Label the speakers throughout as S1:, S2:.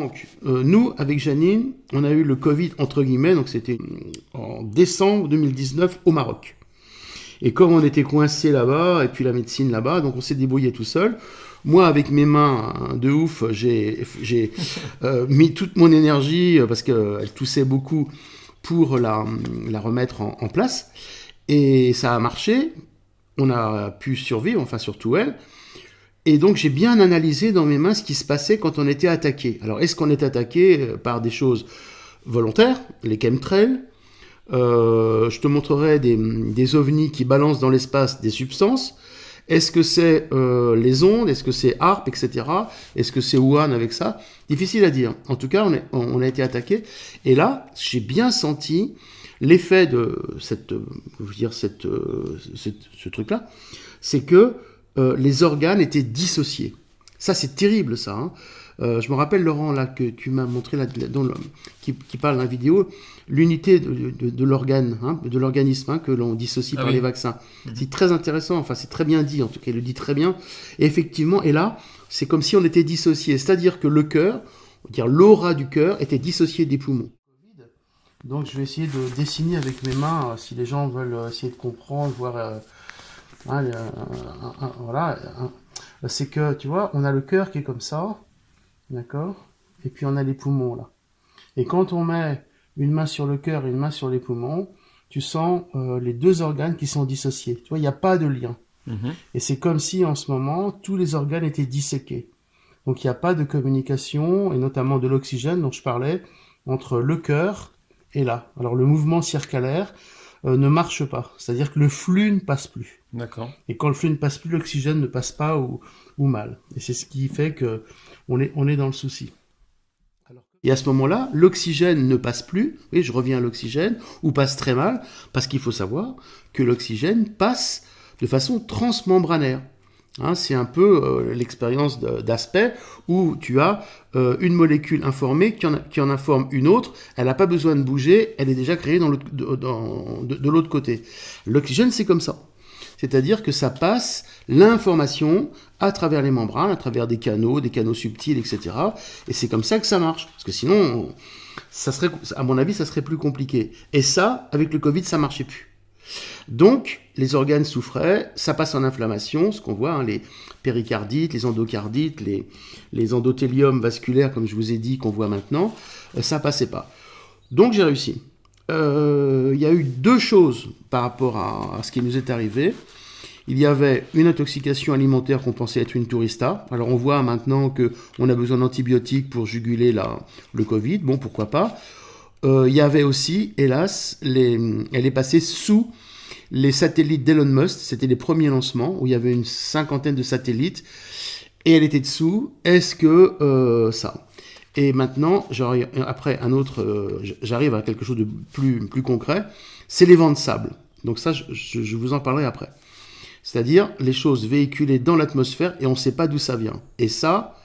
S1: Donc, nous, avec Janine, on a eu le Covid, entre guillemets, donc c'était en décembre 2019 au Maroc. Et comme on était coincés là-bas, et puis la médecine là-bas, donc on s'est débrouillé tout seul. Moi, avec mes mains de ouf, j'ai mis toute mon énergie, parce qu'elle toussait beaucoup, pour la remettre en place. Et ça a marché. On a pu survivre, enfin surtout elle. Et donc j'ai bien analysé dans mes mains ce qui se passait quand on était attaqué. Alors est-ce qu'on est attaqué par des choses volontaires, les chemtrails, je te montrerai des ovnis qui balancent dans l'espace des substances. Est-ce que c'est les ondes? Est-ce que c'est HAARP, etc. Est-ce que c'est Wuhan avec ça? Difficile à dire. En tout cas, on a été attaqué. Et là, j'ai bien senti l'effet de ce truc-là. C'est que les organes étaient dissociés. Ça, c'est terrible, ça. Hein. Je me rappelle, Laurent, là, que tu m'as montré, là, qui parle dans la vidéo, l'unité de l'organe, hein, de l'organisme, hein, que l'on dissocie par les vaccins. C'est très intéressant, enfin, c'est très bien dit, en tout cas, il le dit très bien. Et effectivement, et là, c'est comme si on était dissocié. C'est-à-dire que le cœur, l'aura du cœur, était dissocié des poumons. Donc, je vais essayer de dessiner avec mes mains, si les gens veulent essayer de comprendre, voir... voilà, c'est que, tu vois, on a le cœur qui est comme ça, d'accord? Et puis on a les poumons, là. Et quand on met une main sur le cœur et une main sur les poumons, tu sens les deux organes qui sont dissociés. Tu vois, il n'y a pas de lien. Et c'est comme si, en ce moment, tous les organes étaient disséqués. Donc il n'y a pas de communication, et notamment de l'oxygène dont je parlais, entre le cœur et là. Alors le mouvement circulaire ne marche pas. C'est-à-dire que le flux ne passe plus.
S2: D'accord.
S1: Et quand le flux ne passe plus, l'oxygène ne passe pas ou mal. Et c'est ce qui fait que on est dans le souci. Et à ce moment-là, l'oxygène ne passe plus, oui, je reviens à l'oxygène, ou passe très mal, parce qu'il faut savoir que l'oxygène passe de façon transmembranaire. Hein, c'est un peu l'expérience d'Aspect, où tu as une molécule informée qui en informe une autre, elle n'a pas besoin de bouger, elle est déjà créée de l'autre côté. L'oxygène, c'est comme ça. C'est-à-dire que ça passe l'information à travers les membranes, à travers des canaux subtils, etc. Et c'est comme ça que ça marche. Parce que sinon, ça serait, à mon avis, ça serait plus compliqué. Et ça, avec le Covid, ça marchait plus. Donc, les organes souffraient, ça passe en inflammation, ce qu'on voit, hein, les péricardites, les endocardites, les endothéliums vasculaires, comme je vous ai dit, qu'on voit maintenant, ça passait pas. Donc, j'ai réussi. Il y a eu deux choses par rapport à ce qui nous est arrivé. Il y avait une intoxication alimentaire qu'on pensait être une tourista. Alors on voit maintenant qu'on a besoin d'antibiotiques pour juguler le Covid. Bon, pourquoi pas. Il y avait aussi, hélas, elle est passée sous les satellites d'Elon Musk. C'était les premiers lancements où il y avait une 50aine de satellites. Et elle était dessous. Est-ce que ça... Et maintenant, après j'arrive à quelque chose de plus concret, c'est les vents de sable. Donc ça, je vous en parlerai après. C'est-à-dire les choses véhiculées dans l'atmosphère et on ne sait pas d'où ça vient. Et ça,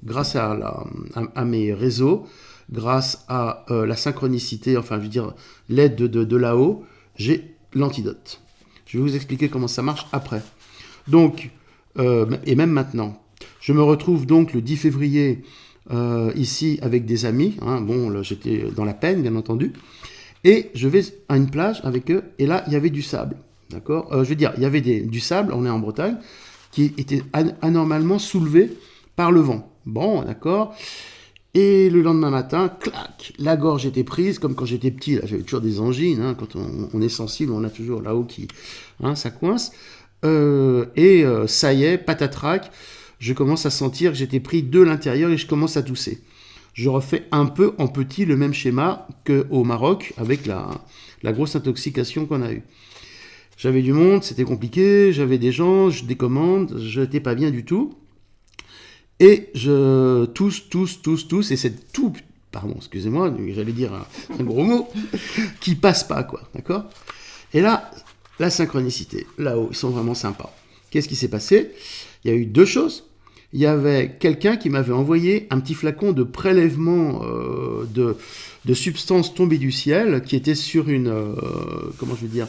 S1: grâce à mes réseaux, grâce à la synchronicité, enfin je veux dire l'aide de là-haut, j'ai l'antidote. Je vais vous expliquer comment ça marche après. Donc, et même maintenant, je me retrouve donc le 10 février ici avec des amis, hein. Bon, là, j'étais dans la peine, bien entendu, et je vais à une plage avec eux, et là, il y avait du sable, d'accord, je veux dire, il y avait du sable, on est en Bretagne, qui était anormalement soulevé par le vent, bon, d'accord, et le lendemain matin, clac, la gorge était prise, comme quand j'étais petit, là, j'avais toujours des angines, hein, quand on est sensible, on a toujours là-haut qui, hein, ça coince, ça y est, patatrac, je commence à sentir que j'étais pris de l'intérieur et je commence à tousser. Je refais un peu en petit le même schéma qu'au Maroc avec la grosse intoxication qu'on a eue. J'avais du monde, c'était compliqué, j'avais des gens, des commandes, je n'étais pas bien du tout. Et je tousse, et c'est tout, pardon, excusez-moi, j'allais dire un gros mot, qui passe pas, quoi, d'accord ? Et là, la synchronicité, là-haut, ils sont vraiment sympas. Qu'est-ce qui s'est passé ? Il y a eu deux choses. Il y avait quelqu'un qui m'avait envoyé un petit flacon de prélèvement de substances tombées du ciel qui était sur comment je veux dire,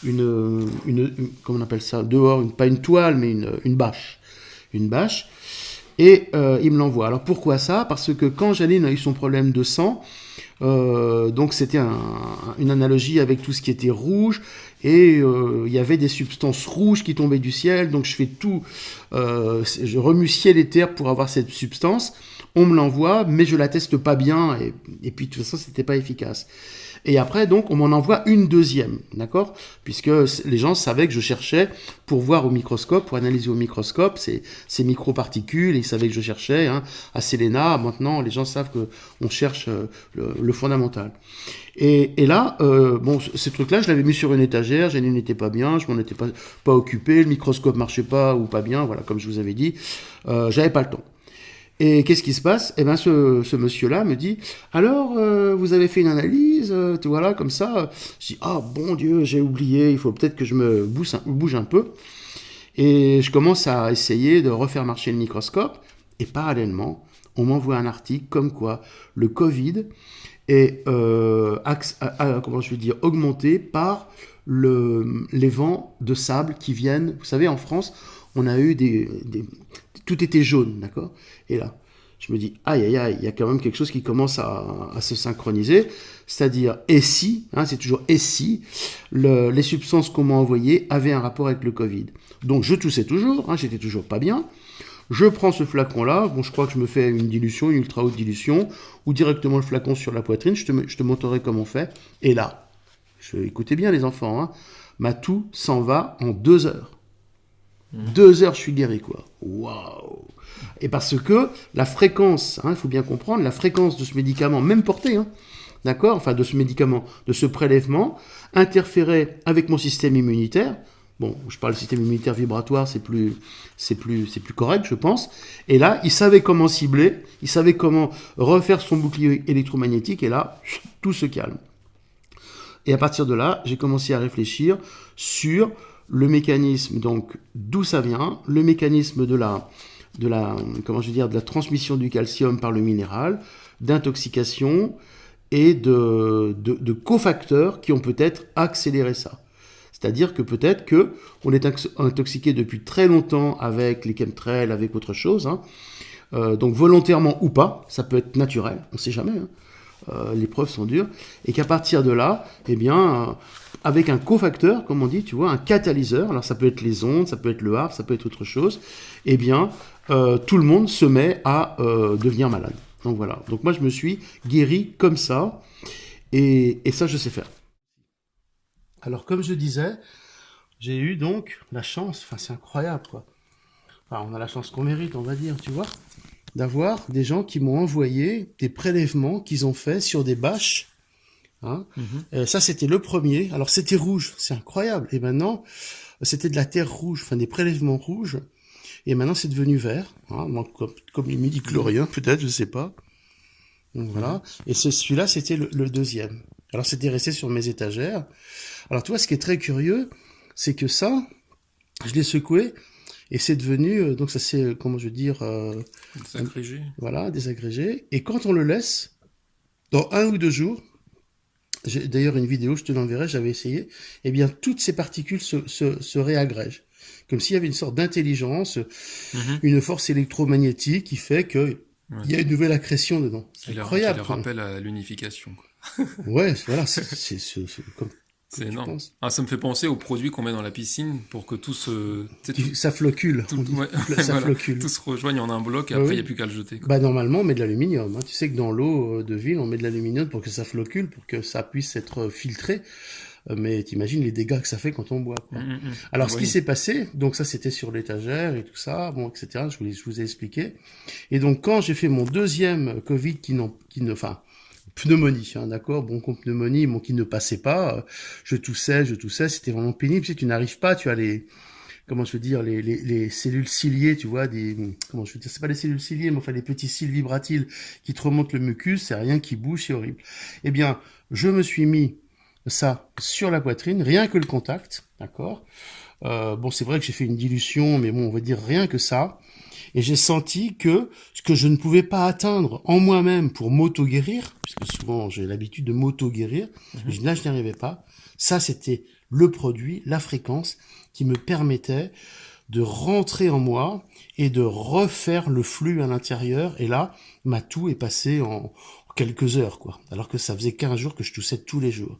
S1: comment on appelle ça, dehors, pas une toile, mais une bâche. Une bâche. et il me l'envoie. Alors pourquoi ça? Parce que quand Janine a eu son problème de sang, donc c'était une analogie avec tout ce qui était rouge, et il y avait des substances rouges qui tombaient du ciel, donc je fais tout, je remue ciel et terre pour avoir cette substance. On me l'envoie, mais je la teste pas bien, et puis de toute façon c'était pas efficace. Et après, donc, on m'en envoie une deuxième, d'accord? Puisque les gens savaient que je cherchais pour voir au microscope, pour analyser au microscope ces microparticules, et ils savaient que je cherchais, hein, à Selena. Maintenant, les gens savent que on cherche le fondamental. Et là, bon, ce truc-là, je l'avais mis sur une étagère, Janine n'était pas bien, je m'en étais pas occupé, le microscope marchait pas ou pas bien, voilà, comme je vous avais dit, j'avais pas le temps. Et qu'est-ce qui se passe? Eh ben, ce monsieur-là me dit, alors, vous avez fait une analyse, voilà, comme ça. Je dis, ah, bon Dieu, j'ai oublié, il faut peut-être que je me bouge un peu. Et je commence à essayer de refaire marcher le microscope. Et parallèlement, on m'envoie un article comme quoi le Covid est, comment je vais dire, augmenté par les vents de sable qui viennent. Vous savez, en France, on a eu tout était jaune, d'accord? Et là, je me dis, aïe, aïe, aïe, il y a quand même quelque chose qui commence à se synchroniser. C'est-à-dire, et si, hein, c'est toujours et si, les substances qu'on m'a envoyées avaient un rapport avec le Covid. Donc, je toussais toujours, hein, j'étais toujours pas bien. Je prends ce flacon-là, bon, je crois que je me fais une dilution, une ultra haute dilution, ou directement le flacon sur la poitrine, je te montrerai comment on fait. Et là, écoutez bien les enfants, hein, ma toux s'en va en 2 heures. 2 heures, je suis guéri, quoi. Waouh! Et parce que la fréquence, il faut bien comprendre, la fréquence de ce médicament, même porté, hein, d'accord? Enfin, de ce médicament, de ce prélèvement, interférait avec mon système immunitaire. Bon, je parle de système immunitaire vibratoire, c'est plus correct, je pense. Et là, il savait comment cibler, il savait comment refaire son bouclier électromagnétique, et là, tout se calme. Et à partir de là, j'ai commencé à réfléchir sur le mécanisme, donc d'où ça vient, le mécanisme de la transmission du calcium par le minéral, d'intoxication et de cofacteurs qui ont peut-être accéléré ça. C'est-à-dire que peut-être que on est intoxiqué depuis très longtemps avec les chemtrails, avec autre chose, hein. Donc volontairement ou pas, ça peut être naturel, on ne sait jamais, hein. Les preuves sont dures, et qu'à partir de là, eh bien, avec un cofacteur, comme on dit, tu vois, un catalyseur, alors ça peut être les ondes, ça peut être le harpe, ça peut être autre chose, eh bien, tout le monde se met à devenir malade. Donc voilà, donc moi je me suis guéri comme ça, et ça je sais faire. Alors comme je disais, j'ai eu donc la chance, enfin c'est incroyable quoi, enfin on a la chance qu'on mérite on va dire, tu vois, d'avoir des gens qui m'ont envoyé des prélèvements qu'ils ont fait sur des bâches. Hein. Ça, c'était le premier. Alors, c'était rouge. C'est incroyable. Et maintenant, c'était de la terre rouge, enfin des prélèvements rouges. Et maintenant, c'est devenu vert. Hein, comme les midi-chloriens, peut-être, je sais pas. Donc, voilà. Et celui-là, c'était le deuxième. Alors, c'était resté sur mes étagères. Alors, tu vois, ce qui est très curieux, c'est que ça, je l'ai secoué. Et c'est devenu, donc ça c'est, comment je veux dire...
S2: Désagrégé.
S1: Voilà, désagrégé. Et quand on le laisse, dans 1 ou 2 jours, j'ai d'ailleurs une vidéo, je te l'enverrai, j'avais essayé, eh bien toutes ces particules se réagrègent. Comme s'il y avait une sorte d'intelligence, une force électromagnétique qui fait que il y a une nouvelle accrétion dedans. C'est incroyable.
S2: Qui le rappelle à l'unification.
S1: Ouais, voilà, c'est comme...
S2: C'est énorme. Ah, ça me fait penser aux produits qu'on met dans la piscine pour que tout se...
S1: Ça flocule. Ça flocule.
S2: Tout se rejoigne en un bloc et après, il n'y a plus qu'à le jeter.
S1: Bah, normalement, on met de l'aluminium. Hein. Tu sais que dans l'eau de ville, on met de l'aluminium pour que ça flocule, pour que ça puisse être filtré. Mais t'imagines les dégâts que ça fait quand on boit. Quoi. Alors, ce qui s'est passé, donc ça, c'était sur l'étagère et tout ça, bon, etc. Je vous ai expliqué. Et donc, quand j'ai fait mon deuxième Covid pneumonie, hein, d'accord, pneumonie, qui ne passait pas, je toussais, c'était vraiment pénible, tu sais, tu n'arrives pas, tu as les cellules ciliées, tu vois, c'est pas les cellules ciliées, mais enfin les petits cils vibratiles qui te remontent le mucus, c'est rien qui bouge, c'est horrible. Eh bien, je me suis mis ça sur la poitrine, rien que le contact, d'accord. C'est vrai que j'ai fait une dilution, mais bon, on va dire rien que ça. Et j'ai senti que ce que je ne pouvais pas atteindre en moi-même pour m'auto-guérir, puisque souvent j'ai l'habitude de m'auto-guérir, là je n'y arrivais pas. Ça, c'était le produit, la fréquence qui me permettait de rentrer en moi et de refaire le flux à l'intérieur. Et là, ma toux est passée en quelques heures, quoi. Alors que ça faisait 15 jours que je toussais tous les jours.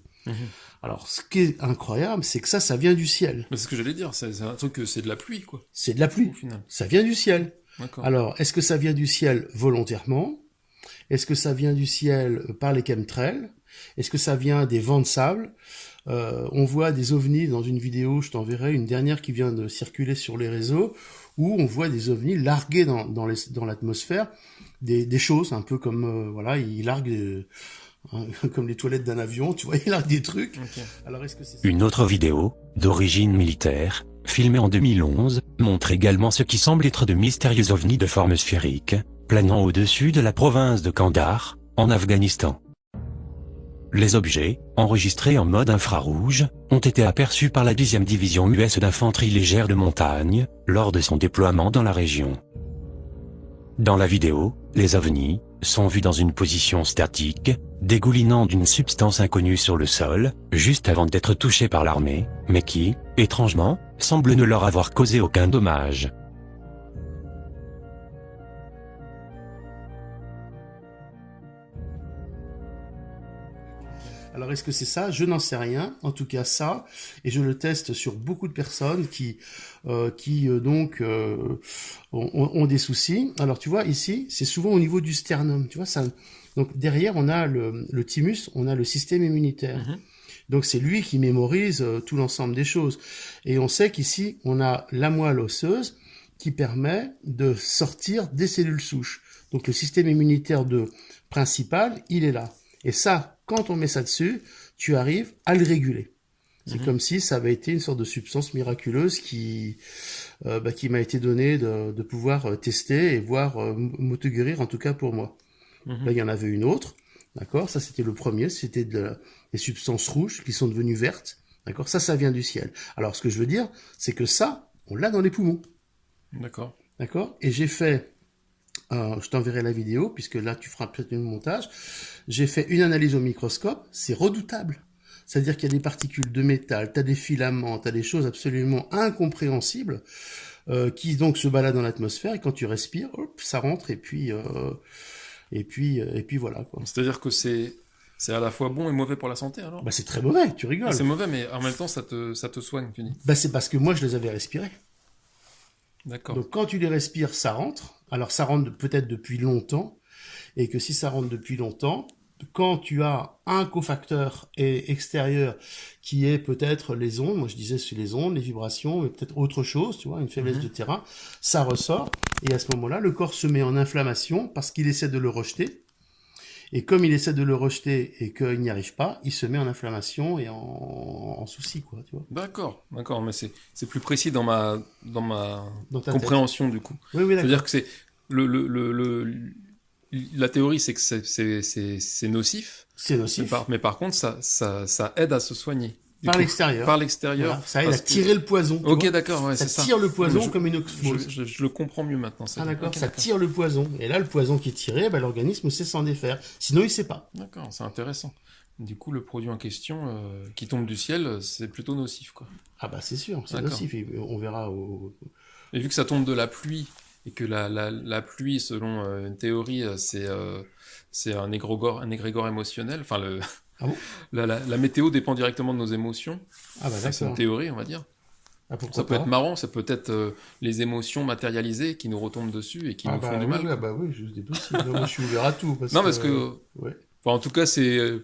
S1: Alors, ce qui est incroyable, c'est que ça vient du ciel.
S2: Mais c'est ce que j'allais dire, c'est un truc que c'est de la pluie, quoi,
S1: C'est de la pluie.
S2: au final.
S1: Ça vient du ciel.
S2: D'accord.
S1: Alors, est-ce que ça vient du ciel volontairement? Est-ce que ça vient du ciel par les chemtrails? Est-ce que ça vient des vents de sable? On voit des ovnis dans une vidéo, je t'enverrai une dernière qui vient de circuler sur les réseaux, où on voit des ovnis larguer dans l'atmosphère des choses, un peu comme, voilà, ils larguent comme les toilettes d'un avion, tu vois, ils larguent des trucs.
S2: Ok.
S1: Alors, est-ce que c'est ça?
S3: Une autre vidéo, d'origine militaire, filmée en 2011, montre également ce qui semble être de mystérieux ovnis de forme sphérique, planant au-dessus de la province de Kandahar, en Afghanistan. Les objets, enregistrés en mode infrarouge, ont été aperçus par la 10e division US d'infanterie légère de montagne, lors de son déploiement dans la région. Dans la vidéo, les ovnis sont vus dans une position statique, dégoulinant d'une substance inconnue sur le sol, juste avant d'être touchés par l'armée, mais qui, étrangement, semble ne leur avoir causé aucun dommage.
S1: Alors, est-ce que c'est ça? Je n'en sais rien. En tout cas, ça, et je le teste sur beaucoup de personnes qui ont des soucis. Alors, tu vois, ici, c'est souvent au niveau du sternum. Tu vois, ça. Donc, derrière, on a le thymus, on a le système immunitaire. Donc, c'est lui qui mémorise tout l'ensemble des choses. Et on sait qu'ici, on a la moelle osseuse qui permet de sortir des cellules souches. Donc, le système immunitaire principal, il est là. Et ça, quand on met ça dessus, tu arrives à le réguler. C'est comme si ça avait été une sorte de substance miraculeuse qui m'a été donnée de pouvoir tester et voir m'auto-guérir, en tout cas pour moi. Là, il y en avait une autre, d'accord? Ça, c'était le premier, c'était des substances rouges qui sont devenues vertes, d'accord? Ça vient du ciel. Alors, ce que je veux dire, c'est que ça, on l'a dans les poumons,
S2: D'accord.
S1: d'accord? Et j'ai fait... je t'enverrai la vidéo, puisque là, tu feras peut-être un montage. J'ai fait une analyse au microscope. C'est redoutable. C'est-à-dire qu'il y a des particules de métal, tu as des filaments, tu as des choses absolument incompréhensibles qui donc se baladent dans l'atmosphère. Et quand tu respires, hop, ça rentre et puis voilà, quoi.
S2: C'est-à-dire que c'est à la fois bon et mauvais pour la santé, alors?
S1: Bah, c'est très mauvais, tu rigoles.
S2: Ah, c'est mauvais, mais en même temps, ça te soigne, tu dis.
S1: Bah, c'est parce que moi, je les avais respirés.
S2: D'accord.
S1: Donc, quand tu les respires, ça rentre. Alors, ça rentre peut-être depuis longtemps. Et que si ça rentre depuis longtemps, quand tu as un cofacteur extérieur qui est peut-être les ondes, moi je disais c'est les ondes, les vibrations, mais peut-être autre chose, tu vois, une faiblesse de terrain, ça ressort. Et à ce moment-là, le corps se met en inflammation parce qu'il essaie de le rejeter. Et comme il essaie de le rejeter et qu'il n'y arrive pas, il se met en inflammation et en souci, quoi, tu vois.
S2: D'accord, mais c'est plus précis dans ma
S1: Dans ta
S2: compréhension, du coup.
S1: Oui, d'accord.
S2: C'est-à-dire que c'est la théorie, c'est que c'est nocif.
S1: C'est nocif.
S2: Mais par contre, ça aide à se soigner.
S1: Par l'extérieur.
S2: Par l'extérieur.
S1: Voilà, ça aide à tirer le poison. tu
S2: Ok,
S1: vois.
S2: d'accord, ouais, c'est ça.
S1: Ça tire le poison comme une osmose.
S2: Je le comprends mieux maintenant.
S1: Ah d'accord,
S2: Ok,
S1: ça tire le poison. Et là, le poison qui est tiré, bah, l'organisme sait s'en défaire. Sinon, il sait pas.
S2: D'accord, c'est intéressant. Du coup, le produit en question qui tombe du ciel, c'est plutôt nocif, quoi.
S1: Ah bah c'est sûr, c'est
S2: D'accord.
S1: nocif. Et on verra
S2: Et vu que ça tombe de la pluie, et que la pluie, selon une théorie, c'est un égrégore émotionnel, enfin,
S1: Ah bon
S2: la météo dépend directement de nos émotions.
S1: Ah bah
S2: Ça, c'est une
S1: d'accord.
S2: théorie, on va dire.
S1: Ah, pourquoi
S2: Ça peut
S1: pas
S2: être marrant, ça peut être les émotions matérialisées qui nous retombent dessus et qui
S1: Ah
S2: nous
S1: bah
S2: font du
S1: oui,
S2: mal.
S1: ah bah oui, c'est possible. Non, moi, je suis ouvert à tout.
S2: Non, parce que...
S1: Ouais.
S2: Enfin, en tout cas, je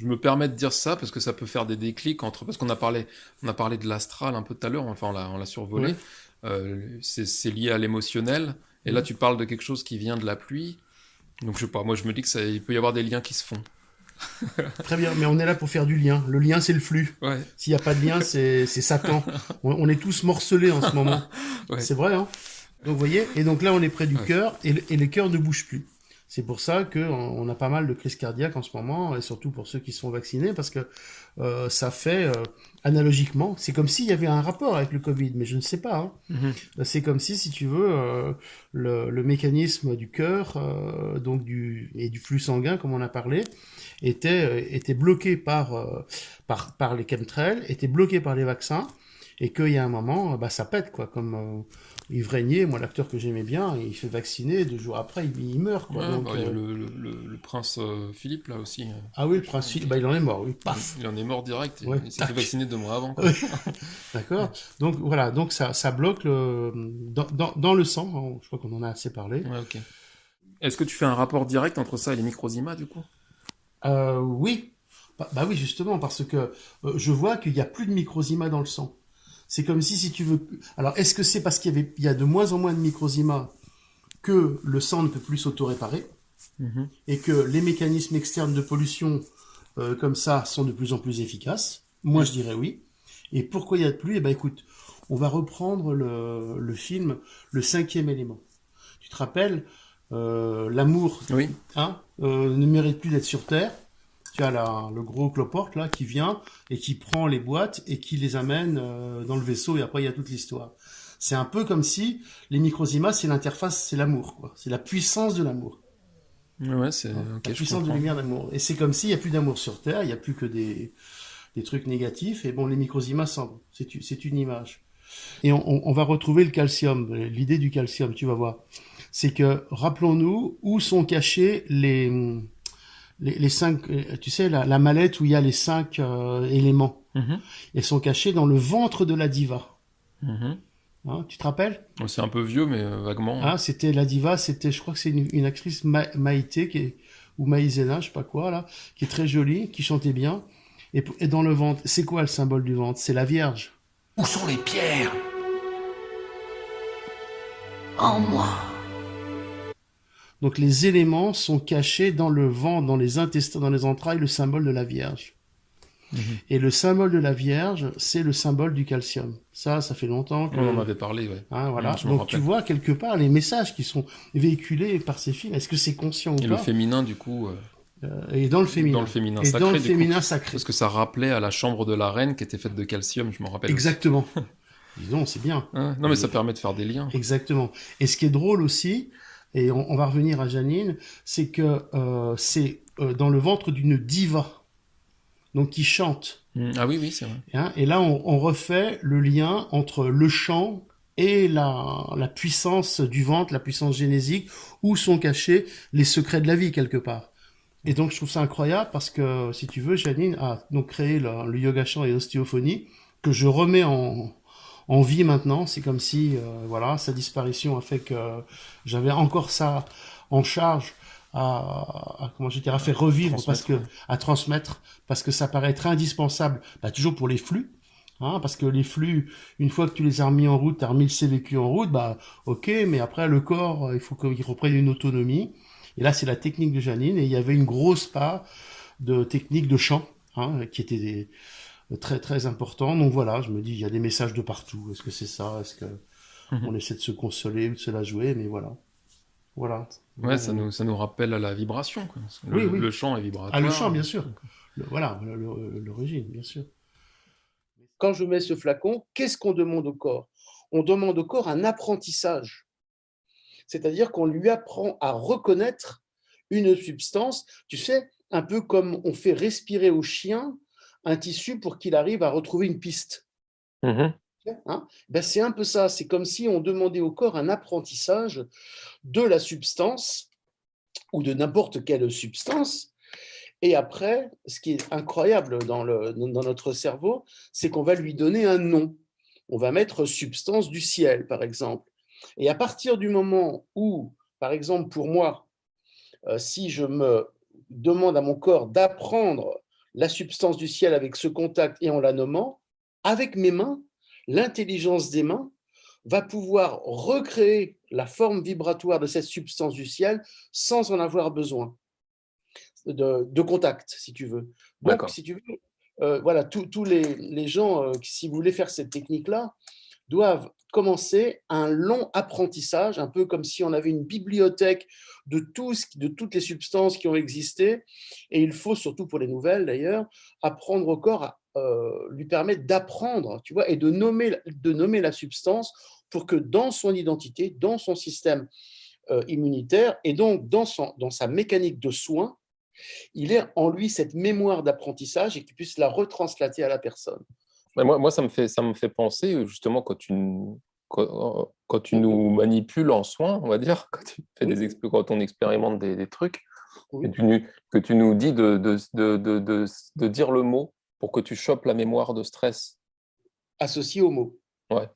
S2: me permets de dire ça parce que ça peut faire des déclics parce qu'on a parlé de l'astral un peu tout à l'heure, enfin on l'a survolé.
S1: Ouais.
S2: C'est lié à l'émotionnel. Et là, tu parles de quelque chose qui vient de la pluie. Donc, je sais pas, moi je me dis il peut y avoir des liens qui se font.
S1: Très bien, mais on est là pour faire du lien. Le lien, c'est le flux.
S2: Ouais.
S1: S'il n'y a pas de lien, c'est Satan. On est tous morcelés en ce moment.
S2: Ouais.
S1: C'est vrai, hein. Donc, vous voyez, et donc là, on est près du cœur, et les cœurs ne bougent plus. C'est pour ça qu'on a pas mal de crises cardiaques en ce moment, et surtout pour ceux qui sont vaccinés, parce que ça fait, analogiquement, c'est comme s'il y avait un rapport avec le Covid, mais je ne sais pas. Hein. C'est comme si tu veux, le mécanisme du cœur, et du flux sanguin, comme on a parlé, était bloqué par les chemtrails, était bloqué par les vaccins, et qu'il y a un moment, bah, ça pète, quoi. Comme Yves Régnier, moi, l'acteur que j'aimais bien, il fait vacciner, 2 jours après, il meurt, quoi.
S2: Ouais,
S1: Donc,
S2: bah, il y a le prince Philippe, là aussi.
S1: ah oui, le
S2: Machin,
S1: prince Philippe, bah, il en est mort, oui, paf.
S2: il en est mort direct.
S1: Ouais,
S2: Il s'est fait
S1: tac.
S2: vacciner 2 mois avant, quoi.
S1: Ouais, d'accord. Donc voilà, donc ça bloque dans le sang, hein, je crois qu'on en a assez parlé.
S2: Ouais, ok. Est-ce que tu fais un rapport direct entre ça et les microzymas, du coup?
S1: Oui, bah oui, justement, parce que je vois qu'il n'y a plus de microzymas dans le sang. C'est comme si tu veux. Alors, est-ce que c'est parce il y a de moins en moins de microzymas que le sang ne peut plus s'auto-réparer
S2: Mhm.
S1: et que les mécanismes externes de pollution comme ça sont de plus en plus efficaces? Moi, je dirais oui. Et pourquoi il y a de plus? Eh ben, écoute, on va reprendre le film Le cinquième élément. Tu te rappelles, l'amour,
S2: Oui.
S1: hein, ne mérite plus d'être sur Terre. Tu as le gros cloporte là qui vient et qui prend les boîtes et qui les amène dans le vaisseau et après il y a toute l'histoire. C'est un peu comme si les microzymas, c'est l'interface, c'est l'amour, quoi. C'est la puissance de l'amour.
S2: Ouais, c'est...
S1: Hein,
S2: Ok,
S1: la
S2: je
S1: puissance de
S2: comprends.
S1: lumière d'amour. Et c'est comme s'il n'y a plus d'amour sur Terre, il n'y a plus que des trucs négatifs. Et bon, les microzymas s'en vont. C'est une image. Et on va retrouver le calcium, l'idée du calcium, tu vas voir. C'est que, rappelons-nous, où sont cachés les 5, tu sais, la mallette où il y a les 5 éléments.
S2: Mhm.
S1: Elles sont cachées dans le ventre de la diva.
S2: Mhm.
S1: Hein, tu te rappelles?
S2: Bon, c'est un peu vieux, mais vaguement.
S1: Hein, c'était la diva, je crois que c'est une actrice Maïté, ou Maïzena, je sais pas quoi, là, qui est très jolie, qui chantait bien. Et dans le ventre, c'est quoi le symbole du ventre? C'est la Vierge.
S4: Où sont les pierres? En moi.
S1: Donc les éléments sont cachés dans le ventre, dans les intestins, dans les entrailles, le symbole de la Vierge.
S2: Mhm.
S1: Et le symbole de la Vierge, c'est le symbole du calcium. Ça fait longtemps que...
S2: On en avait parlé, ouais.
S1: Hein, voilà.
S2: Je me
S1: Donc tu
S2: rappelle.
S1: vois quelque part les messages qui sont véhiculés par ces films. Est-ce que c'est conscient ou
S2: Et le
S1: pas?
S2: féminin, du coup,
S1: Et dans le féminin.
S2: dans le féminin
S1: Et
S2: sacré,
S1: dans le
S2: du
S1: féminin
S2: coup.
S1: sacré.
S2: Parce que ça rappelait à la chambre de la reine qui était faite de calcium, je m'en rappelle aussi.
S1: Exactement. Dis donc, c'est bien.
S2: Hein, non, mais ça permet de faire des liens.
S1: Exactement. Et ce qui est drôle aussi, et on va revenir à Janine, c'est que c'est dans le ventre d'une diva, donc qui chante.
S2: Ah oui, oui, c'est vrai.
S1: Hein, et là, on refait le lien entre le chant et la puissance du ventre, la puissance génésique, où sont cachés les secrets de la vie, quelque part. Et donc, je trouve ça incroyable parce que, si tu veux, Janine a donc créé le yoga chant et ostéophonie, que je remets en vie maintenant. C'est comme si, voilà, sa disparition a fait que j'avais encore ça en charge comment je dirais, à faire revivre parce que,
S2: Ouais.
S1: à transmettre, parce que ça paraît être indispensable, bah, toujours pour les flux. Hein, parce que les flux, une fois que tu les as remis en route, tu as remis le CVQ en route, bah ok, mais après le corps, il faut qu'il reprenne une autonomie. Et là, c'est la technique de Janine, et il y avait une grosse part de technique de chant, hein, qui était très très important. Donc voilà, je me dis, il y a des messages de partout. Est-ce que c'est ça? Est-ce que
S2: Mhm.
S1: on essaie de se consoler ou de se la jouer? Mais voilà, voilà.
S2: Ouais,
S1: Bon,
S2: ça nous rappelle à la vibration, quoi. Parce que
S1: oui, oui.
S2: le chant est
S1: Ah,
S2: vibratoire.
S1: le chant, bien sûr. Voilà, l'origine, bien sûr. Quand je mets ce flacon, qu'est-ce qu'on demande au corps? On demande au corps un apprentissage. C'est-à-dire qu'on lui apprend à reconnaître une substance, tu sais, un peu comme on fait respirer au chien un tissu pour qu'il arrive à retrouver une piste.
S2: Mhm.
S1: Hein, ben c'est un peu ça, c'est comme si on demandait au corps un apprentissage de la substance ou de n'importe quelle substance. Et après, ce qui est incroyable dans notre cerveau, c'est qu'on va lui donner un nom. On va mettre substance du ciel, par exemple. Et à partir du moment où, par exemple, pour moi, si je me demande à mon corps d'apprendre la substance du ciel avec ce contact et en la nommant, avec mes mains, l'intelligence des mains va pouvoir recréer la forme vibratoire de cette substance du ciel sans en avoir besoin de contact, si tu veux. Donc,
S2: D'accord.
S1: si tu veux, voilà, tous les gens, si vous voulez faire cette technique-là, doivent commencer un long apprentissage, un peu comme si on avait une bibliothèque de toutes les substances qui ont existé. Et il faut, surtout pour les nouvelles d'ailleurs, apprendre au corps, lui permettre d'apprendre, tu vois, et de nommer la substance pour que dans son identité, dans son système immunitaire, et donc dans sa mécanique de soins, il ait en lui cette mémoire d'apprentissage et qu'il puisse la retranslater à la personne.
S2: Mais moi, ça me fait penser, justement, quand tu nous manipules en soins, on va dire, quand tu fais
S1: Oui,
S2: quand on expérimente des trucs, et
S1: oui,
S2: que tu nous dis de dire le mot pour que tu chopes la mémoire de stress.
S1: associé au mot.
S2: Ouais.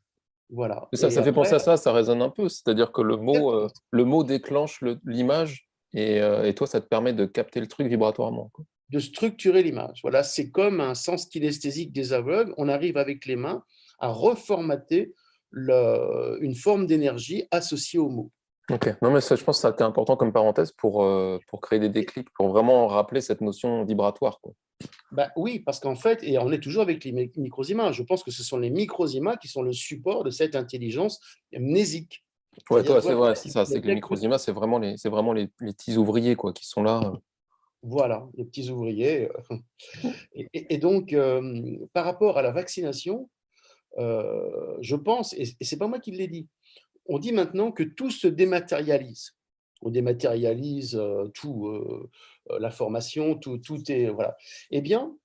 S1: Voilà.
S2: Mais
S1: Et
S2: ça fait penser
S1: après,
S2: à ça résonne un peu. C'est-à-dire que
S1: exactement,
S2: le mot déclenche l'image et toi, ça te permet de capter le truc vibratoirement, quoi.
S1: de structurer l'image. Voilà, c'est comme un sens kinesthésique des aveugles. On arrive avec les mains à reformater une forme d'énergie associée au mot.
S2: Ok. Non, mais ça, je pense que ça a été important comme parenthèse pour créer des déclics, pour vraiment rappeler cette notion vibratoire, quoi.
S1: Bah oui, parce qu'en fait, et on est toujours avec les microsimas, je pense que ce sont les microsimas qui sont le support de cette intelligence mnésique.
S2: Ouais,
S1: C'est-à-dire,
S2: toi,
S1: tu vois,
S2: c'est ça,
S1: le
S2: c'est que les
S1: texte,
S2: microsimas, c'est vraiment les petits ouvriers, quoi, qui sont là.
S1: voilà, les petits ouvriers. Et donc, par rapport à la vaccination, je pense, et ce n'est pas moi qui l'ai dit, on dit maintenant que tout se dématérialise. On dématérialise tout, la formation, tout est. Voilà. Eh bien,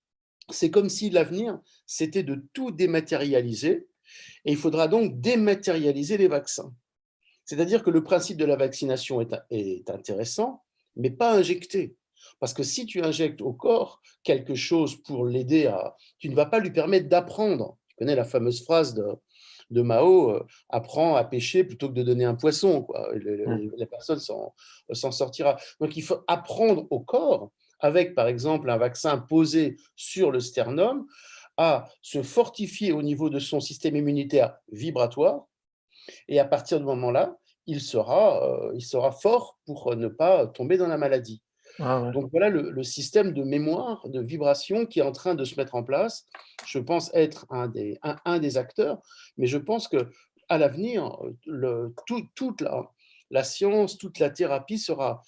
S1: c'est comme si l'avenir, c'était de tout dématérialiser, et il faudra donc dématérialiser les vaccins. C'est-à-dire que le principe de la vaccination est intéressant, mais pas injecté. Parce que si tu injectes au corps quelque chose pour l'aider à... Tu ne vas pas lui permettre d'apprendre. Tu connais la fameuse phrase de Mao, apprends à pêcher plutôt que de donner un poisson, quoi.
S2: Mm.
S1: La personne s'en sortira. Donc il faut apprendre au corps, avec par exemple un vaccin posé sur le sternum, à se fortifier au niveau de son système immunitaire vibratoire, et à partir de ce moment-là, il sera fort pour ne pas tomber dans la maladie.
S2: Ah ouais.
S1: Donc voilà le système de mémoire, de vibration qui est en train de se mettre en place. Je pense être un des acteurs, mais je pense qu'à l'avenir, toute la science, toute la thérapie sera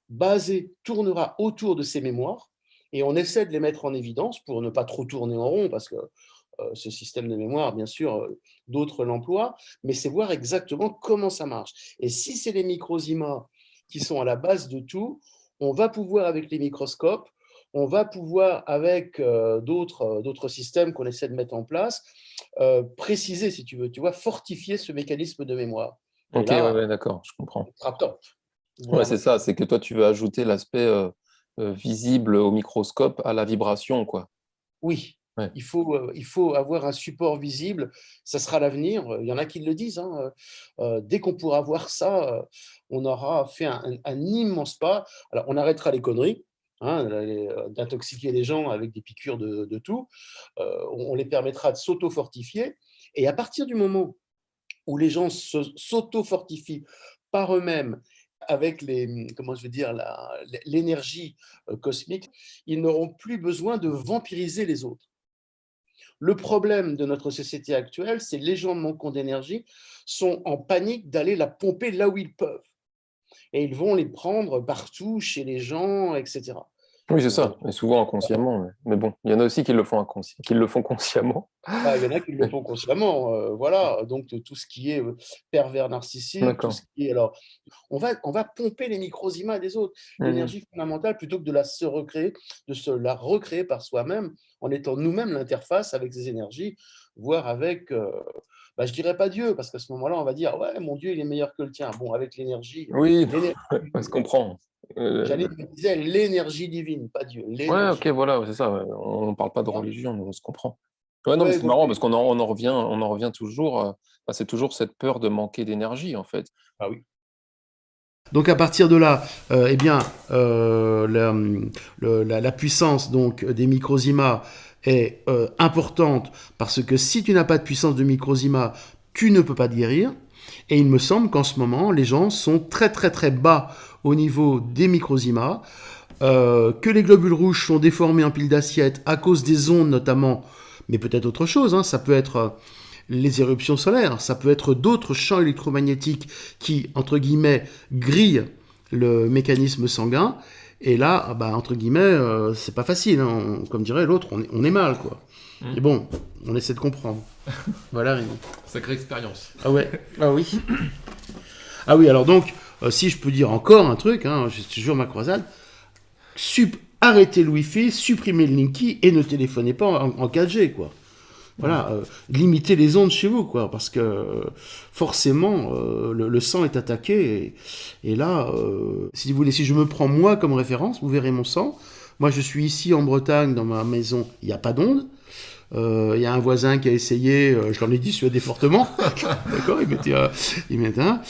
S1: basée, tournera autour de ces mémoires, et on essaie de les mettre en évidence pour ne pas trop tourner en rond, parce que ce système de mémoire, bien sûr, d'autres l'emploient, mais c'est voir exactement comment ça marche. Et si c'est les microsimas qui sont à la base de tout, on va pouvoir, avec les microscopes, on va pouvoir, avec d'autres systèmes qu'on essaie de mettre en place, préciser, si tu veux, tu vois, fortifier ce mécanisme de mémoire. Et
S2: Ok, ouais,
S1: là,
S2: ouais, d'accord, je comprends.
S1: on sera top.
S2: Ouais,
S1: Voilà.
S2: c'est ça, c'est que toi, tu veux ajouter l'aspect visible au microscope à la vibration, quoi.
S1: Oui,
S2: Ouais.
S1: il faut avoir un support visible, ça sera l'avenir. Il y en a qui le disent, hein, dès qu'on pourra voir ça, on aura fait un immense pas. Alors, on arrêtera les conneries, hein, d'intoxiquer les gens avec des piqûres de tout. On les permettra de s'auto-fortifier, et à partir du moment où les gens s'auto-fortifient par eux-mêmes avec comment je veux dire, l'énergie cosmique, ils n'auront plus besoin de vampiriser les autres. Le problème de notre société actuelle, c'est que les gens manquant d'énergie sont en panique d'aller la pomper là où ils peuvent. Et ils vont les prendre partout, chez les gens, etc.
S2: Oui, c'est
S1: Donc,
S2: ça, et souvent inconsciemment. Ouais. Mais bon, il y en a aussi qui le font qui le font consciemment.
S1: bah, il y en a qui le
S2: Ouais.
S1: font consciemment, voilà. Donc, tout ce qui est pervers narcissique, tout
S2: D'accord.
S1: ce qui est... Alors, on va pomper les microsimas des autres,
S2: Mhm.
S1: l'énergie fondamentale, plutôt que de de se la recréer par soi-même, en étant nous-mêmes l'interface avec ces énergies, voire avec, bah, je dirais pas Dieu, parce qu'à ce moment-là, on va dire, ouais, mon Dieu, il est meilleur que le tien. Bon, avec
S2: Oui,
S1: l'énergie,
S2: ouais, je comprends.
S1: j'allais dire l'énergie divine, pas Dieu,
S2: Ouais, ok,
S1: l'énergie.
S2: voilà, ouais, c'est ça. Ouais. On ne parle pas de religion, mais on se comprend. Ouais, non, mais
S1: Ouais,
S2: c'est
S1: voilà.
S2: marrant parce on en revient toujours. Enfin, c'est toujours cette peur de manquer d'énergie, en fait.
S1: Ah oui. Donc à partir de là, eh bien, la puissance donc des microsimas est importante, parce que si tu n'as pas de puissance de microsima, tu ne peux pas te guérir. Et il me semble qu'en ce moment, les gens sont très très très bas au niveau des microsimas, que les globules rouges sont déformés en piles d'assiette à cause des ondes notamment, mais peut-être autre chose, hein, ça peut être les éruptions solaires, ça peut être d'autres champs électromagnétiques qui, entre guillemets, grillent le mécanisme sanguin. Et là, bah, entre guillemets, c'est pas facile, hein. Comme dirait l'autre, on est mal, quoi. Et bon, on essaie de comprendre. Voilà, Rémi.
S2: Sacrée expérience.
S1: Ah ouais, ah oui. Ah oui, alors donc, si je peux dire encore un truc, hein, je toujours ma croisade, arrêtez le Wi-Fi, supprimez le Linky et ne téléphonez pas en 4G, quoi. voilà, limiter les ondes chez vous, quoi, parce que forcément, le sang est attaqué, et là, si vous voulez, si je me prends moi comme référence, vous verrez mon sang. Moi, je suis ici en Bretagne, dans ma maison, il n'y a pas d'ondes. Il y a un voisin qui a essayé, je l'en ai dissuadé fortement, d'accord, il mettait un.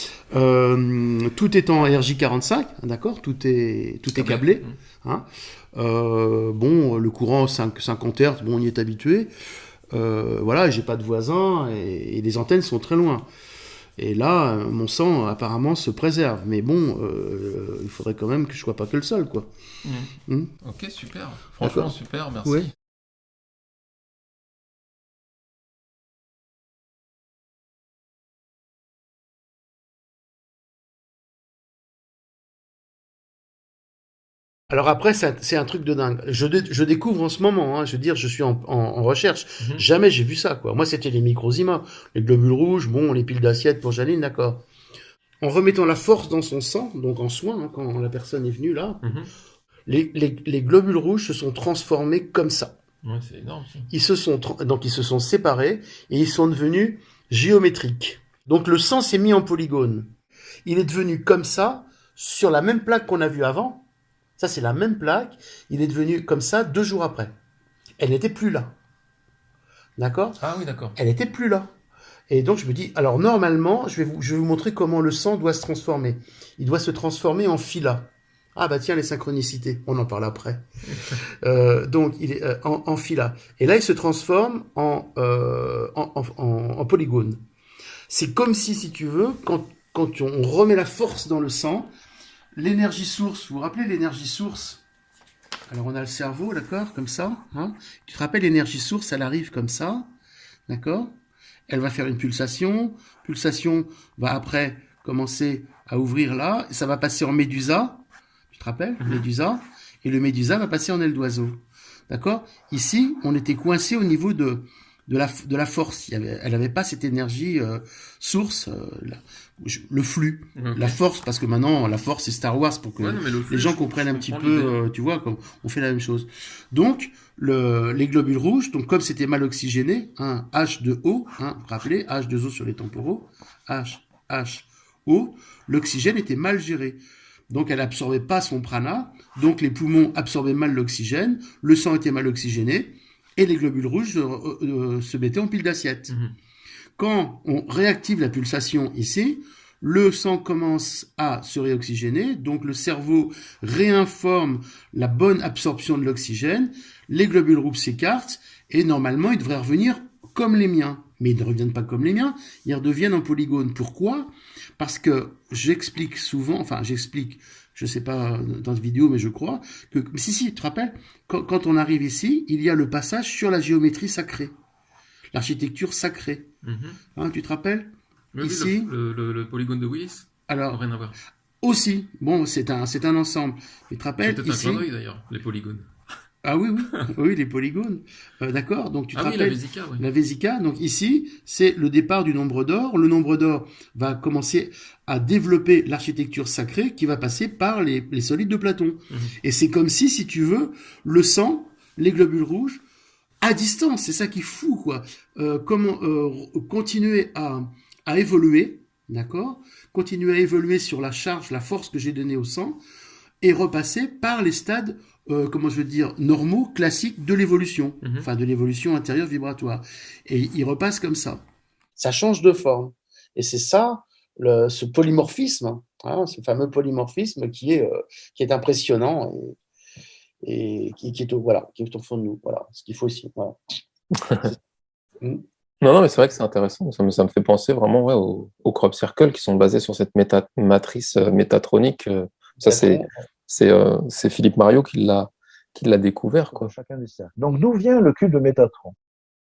S1: Tout est en RJ45, d'accord, tout est câblé. Hein. Bon, le courant 50 Hz, bon, on y est habitué. Voilà, j'ai pas de voisins et les antennes sont très loin. Et là, mon sang apparemment se préserve. Mais bon, il faudrait quand même que je sois pas que le seul, quoi.
S2: Ok, super. Franchement,
S1: D'accord.
S2: super, merci.
S1: Ouais. Alors après, c'est un truc de dingue. Je découvre en ce moment, hein, je veux dire, je suis en recherche. Jamais j'ai vu ça, quoi. Moi, c'était les microzymas, les globules rouges, bon, les piles d'assiette pour Janine, d'accord. En remettant la force dans son sang, donc en soin, hein, quand la personne est venue là, les globules rouges se sont transformés comme ça.
S2: Ouais, c'est énorme, ça.
S1: Donc ils se sont séparés et ils sont devenus géométriques. Donc le sang s'est mis en polygone. Il est devenu comme ça, sur la même plaque qu'on a vue avant. Ça, c'est la même plaque. Il est devenu comme ça 2 jours après. Elle n'était plus là. D'accord ?
S2: Ah oui, d'accord.
S1: Elle n'était plus là. Et donc, je me dis, alors normalement, je vais vous montrer comment le sang doit se transformer. Il doit se transformer en filat. Ah bah tiens, les synchronicités. On en parle après. Donc, il est en filat. Et là, il se transforme en polygone. C'est comme si tu veux, quand on remet la force dans le sang, l'énergie source, vous vous rappelez l'énergie source? Alors on a le cerveau, d'accord, comme ça. Hein, tu te rappelles l'énergie source, elle arrive comme ça, d'accord. Elle va faire une pulsation. Pulsation va après commencer à ouvrir là. Et ça va passer en médusa. Tu te rappelles? Médusa. Et le médusa va passer en aile d'oiseau. D'accord? Ici, on était coincé au niveau de la force. Elle n'avait pas cette énergie source, le flux, la force, parce que maintenant la force c'est Star Wars pour que les gens comprennent un petit peu, tu vois, comme on fait la même chose. Donc les globules rouges, donc comme c'était mal oxygéné, hein, H2O, hein, vous vous rappelez, H2O sur les temporaux, HHO, l'oxygène était mal géré. Donc elle absorbait pas son prana, donc les poumons absorbaient mal l'oxygène, le sang était mal oxygéné, et les globules rouges se mettaient en pile d'assiette. Quand on réactive la pulsation ici, le sang commence à se réoxygéner, donc le cerveau réinforme la bonne absorption de l'oxygène, les globules rouges s'écartent, et normalement ils devraient revenir comme les miens. Mais ils ne reviennent pas comme les miens, ils redeviennent en polygone. Pourquoi ? Parce que j'explique souvent, je sais pas dans cette vidéo, mais je crois, que, si, tu te rappelles, quand on arrive ici, il y a le passage sur la géométrie sacrée, l'architecture sacrée. Hein, tu te rappelles ?
S2: Oui,
S1: ici,
S2: le polygone de Willis.
S1: Alors,
S2: rien à voir.
S1: Aussi, bon, c'est un ensemble. Tu te rappelles
S2: C'est peut-être
S1: ici...
S2: un clin d'œil d'ailleurs, les polygones.
S1: Ah oui, oui, les polygones. D'accord, donc tu te rappelles
S2: la vésica, oui.
S1: La vésica, donc ici, c'est le départ du nombre d'or. Le nombre d'or va commencer à développer l'architecture sacrée qui va passer par les solides de Platon. Et c'est comme si tu veux, le sang, les globules rouges, à distance, c'est ça qui est fou, quoi. Comment continuer à évoluer, d'accord ? Continuer à évoluer sur la charge, la force que j'ai donnée au sang, et repasser par les stades normaux, classiques de l'évolution, enfin de l'évolution intérieure vibratoire. Et il repasse comme ça. Ça change de forme. Et c'est ça, ce polymorphisme, hein, ce fameux polymorphisme qui est impressionnant et qui est au fond de nous. Voilà, ce qu'il faut aussi. Voilà.
S5: Non, mais c'est vrai que c'est intéressant. Ça me fait penser vraiment aux crop circles qui sont basés sur cette matrice métatronique. Ça, c'est Philippe Mario qui l'a découvert, quoi.
S6: Chacun des cercles. Donc, d'où vient le cube de Métatron?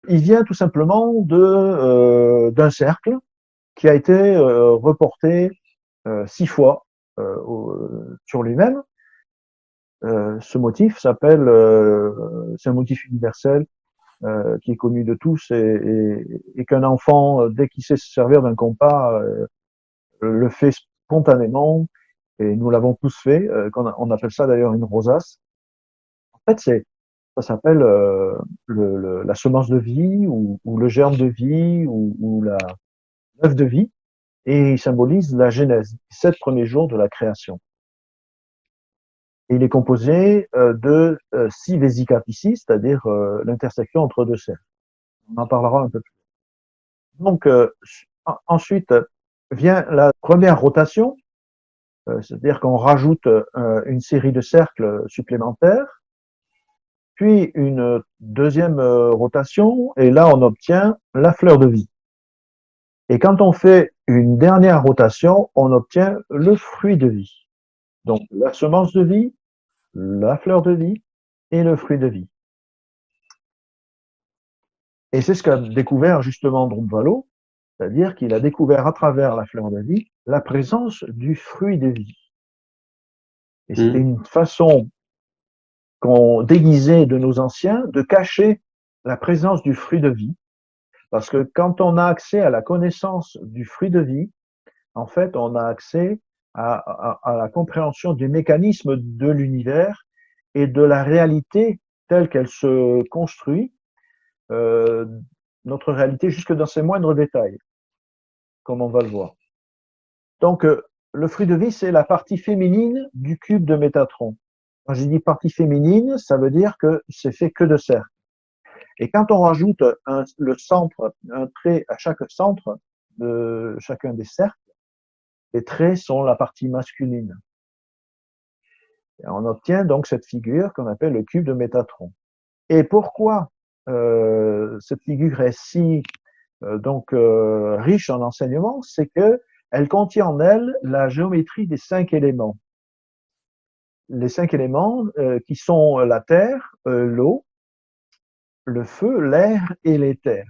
S6: Il vient tout simplement d'un cercle qui a été reporté 6 fois sur lui-même. Ce motif s'appelle, c'est un motif universel qui est connu de tous et qu'un enfant, dès qu'il sait se servir d'un compas, le fait spontanément. Et nous l'avons tous fait. On appelle ça d'ailleurs une rosace. En fait, Ça s'appelle la semence de vie ou le germe de vie ou l'œuf de vie, et il symbolise la genèse, les 7 premiers jours de la création. Et il est composé de 6 vésica piscis, c'est-à-dire l'intersection entre 2 cercles. On en parlera un peu plus. Donc ensuite vient la première rotation, c'est-à-dire qu'on rajoute une série de cercles supplémentaires, puis une deuxième rotation, et là on obtient la fleur de vie. Et quand on fait une dernière rotation, on obtient le fruit de vie. Donc la semence de vie, la fleur de vie et le fruit de vie. Et c'est ce qu'a découvert justement Drumvalo, c'est-à-dire qu'il a découvert à travers la fleur de vie la présence du fruit de vie. Et c'était une façon qu'on déguisait de nos anciens de cacher la présence du fruit de vie. Parce que quand on a accès à la connaissance du fruit de vie, en fait, on a accès à la compréhension du mécanisme de l'univers et de la réalité telle qu'elle se construit, notre réalité jusque dans ses moindres détails, comme on va le voir. Donc, le fruit de vie, c'est la partie féminine du cube de Métatron. Quand je dis partie féminine, ça veut dire que c'est fait que de cercles. Et quand on rajoute le centre, un trait à chaque centre de chacun des cercles, les traits sont la partie masculine. Et on obtient donc cette figure qu'on appelle le cube de Métatron. Et pourquoi cette figure est si riche en enseignements, c'est que elle contient en elle la géométrie des 5 éléments. Les 5 éléments qui sont la terre, l'eau, le feu, l'air et l'éther.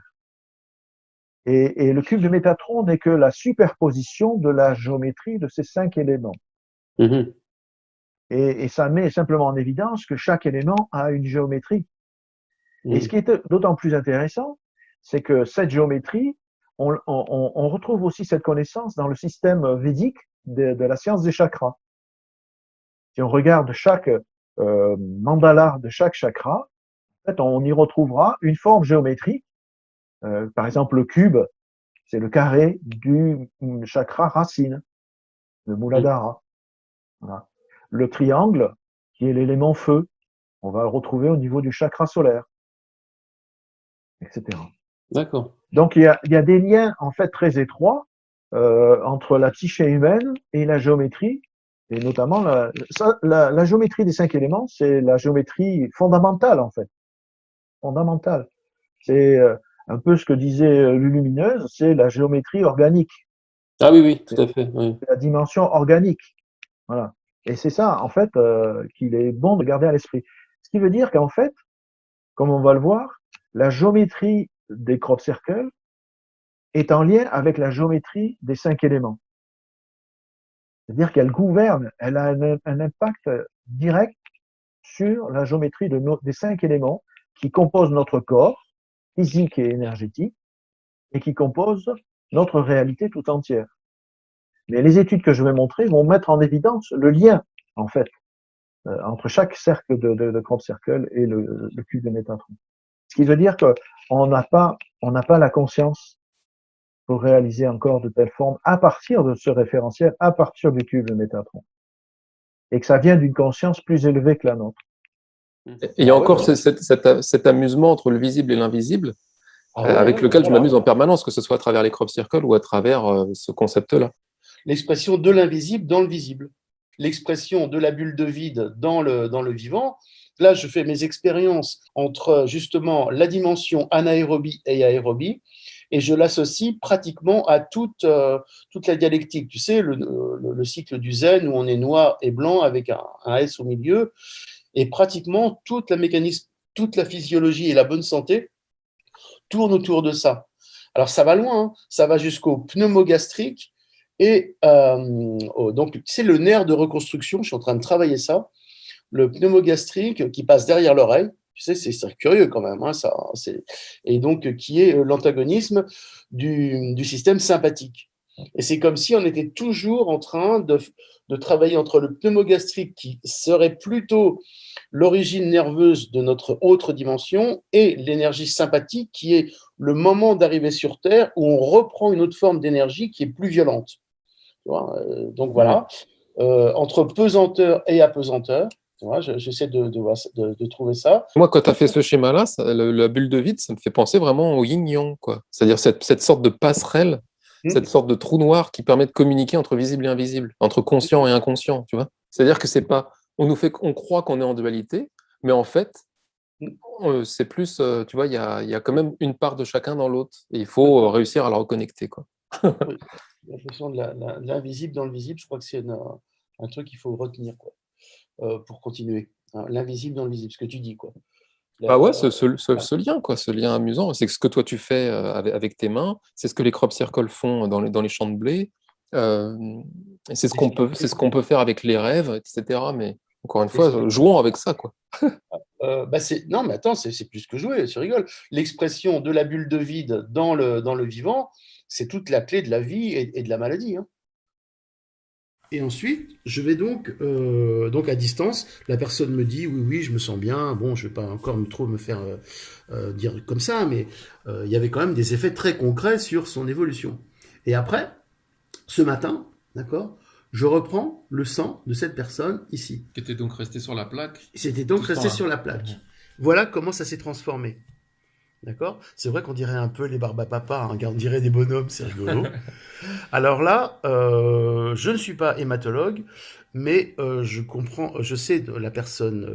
S6: Et le cube de Métatron n'est que la superposition de la géométrie de ces 5 éléments.
S5: Mhm.
S6: Et ça met simplement en évidence que chaque élément a une géométrie. Et ce qui est d'autant plus intéressant, c'est que cette géométrie, on retrouve aussi cette connaissance dans le système védique de la science des chakras. Si on regarde chaque mandala de chaque chakra, en fait, on y retrouvera une forme géométrique. Par exemple, le cube, c'est le carré du chakra racine, le Muladhara. Voilà. Le triangle, qui est l'élément feu, on va le retrouver au niveau du chakra solaire, etc.
S5: D'accord.
S6: Donc, il y a des liens, en fait, très étroits entre la psyché humaine et la géométrie, et notamment la géométrie des 5 éléments, c'est la géométrie fondamentale, en fait. Fondamentale. C'est un peu ce que disait Lulumineuse, c'est la géométrie organique.
S5: Ah oui, oui, tout à fait. Oui.
S6: C'est la dimension organique. Voilà. Et c'est ça, en fait, qu'il est bon de garder à l'esprit. Ce qui veut dire qu'en fait, comme on va le voir, la géométrie des crop circles est en lien avec la géométrie des 5 éléments. C'est-à-dire qu'elle gouverne, elle a un impact direct sur la géométrie des 5 éléments qui composent notre corps, physique et énergétique, et qui composent notre réalité tout entière. Mais les études que je vais montrer vont mettre en évidence le lien, en fait, entre chaque cercle de crop circle et le cube de Métatron. Ce qui veut dire qu'on n'a pas la conscience pour réaliser encore de telles formes à partir de ce référentiel, à partir du cube de Métatron. Et que ça vient d'une conscience plus élevée que la nôtre.
S5: Et il y a encore cet amusement entre le visible et l'invisible, avec lequel je m'amuse en permanence, que ce soit à travers les crop circles ou à travers ce concept-là.
S1: L'expression de l'invisible dans le visible. L'expression de la bulle de vide dans le vivant. Là, je fais mes expériences entre justement la dimension anaérobie et aérobie, et je l'associe pratiquement à toute la dialectique. Tu sais, le cycle du zen où on est noir et blanc avec un S au milieu, et pratiquement toute la physiologie et la bonne santé tourne autour de ça. Alors ça va loin, hein, ça va jusqu'au pneumogastrique, et donc tu sais, le nerf de reconstruction, je suis en train de travailler ça, le pneumogastrique qui passe derrière l'oreille, tu sais, c'est curieux quand même, hein, et donc qui est l'antagonisme du système sympathique. Et c'est comme si on était toujours en train de travailler entre le pneumogastrique, qui serait plutôt l'origine nerveuse de notre autre dimension, et l'énergie sympathique, qui est le moment d'arriver sur Terre où on reprend une autre forme d'énergie qui est plus violente. Tu vois, donc voilà, entre pesanteur et apesanteur. Tu vois, j'essaie de trouver ça.
S5: Moi, quand tu as fait ce schéma-là, la bulle de vide, ça me fait penser vraiment au yin-yang, quoi. C'est-à-dire cette sorte de passerelle, cette sorte de trou noir qui permet de communiquer entre visible et invisible, entre conscient et inconscient, tu vois. C'est-à-dire que c'est pas, on croit qu'on est en dualité, mais en fait, c'est plus, tu vois, il y a quand même une part de chacun dans l'autre, et il faut réussir à la reconnecter, quoi.
S1: Oui. La question de l'invisible dans le visible, je crois que c'est un truc qu'il faut retenir, quoi, pour continuer. Hein, l'invisible dans le visible, ce que tu dis, quoi.
S5: Bah ouais, ce lien, quoi, ce lien amusant, c'est que ce que toi tu fais avec tes mains, c'est ce que les crop circles font dans les champs de blé, et c'est ce qu'on peut faire avec les rêves, etc. Mais encore une fois, jouons avec ça, quoi.
S1: Non, mais attends, c'est plus que jouer, tu rigoles. L'expression de la bulle de vide dans le vivant, c'est toute la clé de la vie et de la maladie. Hein. Et ensuite, je vais donc à distance, la personne me dit oui, je me sens bien. Bon, je vais pas encore trop me faire dire comme ça, mais il y avait quand même des effets très concrets sur son évolution. Et après, ce matin, d'accord, je reprends le sang de cette personne ici.
S2: Qui était donc resté sur la plaque.
S1: C'était donc resté sur la plaque. Voilà comment ça s'est transformé. D'accord ? C'est vrai qu'on dirait un peu les Barbapapa, hein, on dirait des bonhommes, c'est rigolo. Alors là, je ne suis pas hématologue, mais je comprends, je sais de la personne,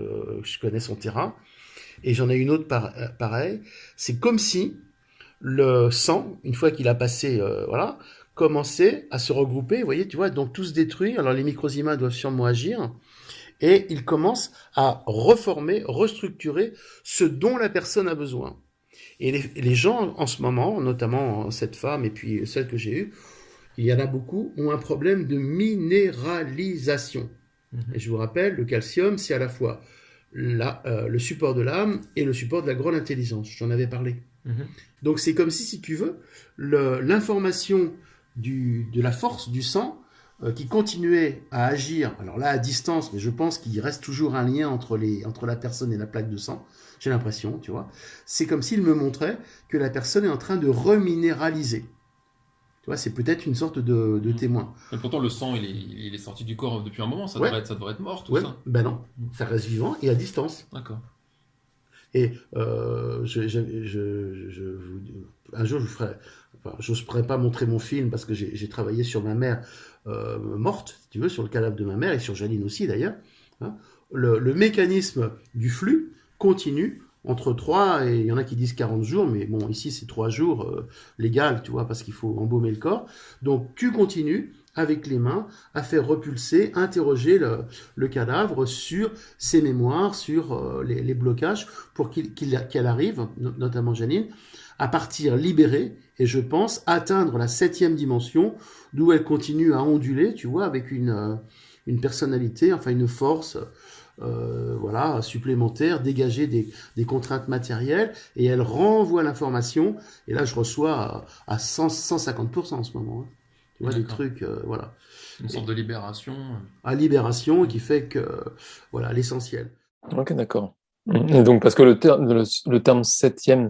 S1: je connais son terrain, et j'en ai une autre pareille. C'est comme si le sang, une fois qu'il a passé, voilà, commençait à se regrouper, vous voyez, tu vois, donc tout se détruit. Alors les microzymas doivent sûrement agir, et ils commencent à reformer, restructurer ce dont la personne a besoin. Et les gens, en ce moment, notamment cette femme et puis celle que j'ai eue, il y en a beaucoup, ont un problème de minéralisation. Et je vous rappelle, le calcium, c'est à la fois le support de l'âme et le support de la grande intelligence. J'en avais parlé. Donc c'est comme si tu veux, l'information de la force du sang qui continuait à agir, alors là à distance, mais je pense qu'il reste toujours un lien entre la personne et la plaque de sang, j'ai l'impression, tu vois. C'est comme s'il me montrait que la personne est en train de reminéraliser. Tu vois, c'est peut-être une sorte de témoin.
S2: Mais pourtant, le sang, il est sorti du corps depuis un moment, ça devrait être mort, tout ça.
S1: Ben non, ça reste vivant et à distance.
S2: D'accord.
S1: Et un jour, j'oserais pas montrer mon film parce que j'ai travaillé sur ma mère morte, si tu veux, sur le cadavre de ma mère et sur Jaline aussi d'ailleurs. Hein. Le mécanisme du flux continue entre 3 et il y en a qui disent 40 jours, mais bon, ici c'est 3 jours légal, tu vois, parce qu'il faut embaumer le corps. Donc tu continues avec les mains à faire repulser, interroger le cadavre sur ses mémoires, sur les blocages, pour qu'elle arrive, notamment Janine, à partir libérée, et je pense atteindre la 7e dimension, d'où elle continue à onduler, tu vois, avec une personnalité, enfin une force voilà, supplémentaire, dégager des contraintes matérielles, et elle renvoie l'information, et là je reçois à 150% en ce moment. Hein. Tu vois, des trucs, voilà.
S2: Une sorte de libération.
S1: À libération qui fait que, voilà, l'essentiel.
S5: Ok, d'accord. Et donc, parce que le terme septième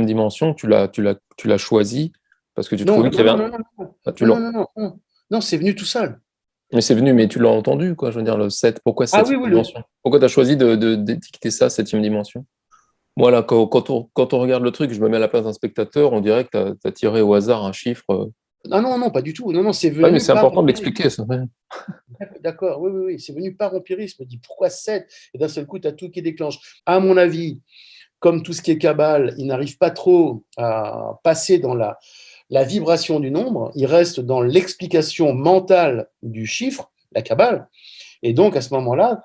S5: dimension, tu l'as choisi parce que tu trouvais qu'il y avait
S1: Non, c'est venu tout seul.
S5: Mais c'est venu, mais tu l'as entendu, quoi. Je veux dire, le 7, pourquoi 7e dimension? Pourquoi tu as choisi d'étiqueter ça, 7e dimension? Voilà, quand on regarde le truc, je me mets à la place d'un spectateur, on dirait que tu as tiré au hasard un chiffre.
S1: Non, pas du tout. Non, c'est venu.
S5: Ouais, mais c'est important de l'expliquer, ça. Ouais.
S1: D'accord, oui. C'est venu par empirisme. Dit pourquoi 7? Et d'un seul coup, tu as tout qui déclenche. À mon avis, comme tout ce qui est Kabbale, il n'arrive pas trop à passer dans la vibration du nombre, il reste dans l'explication mentale du chiffre, la Kabbale. Et donc, à ce moment-là,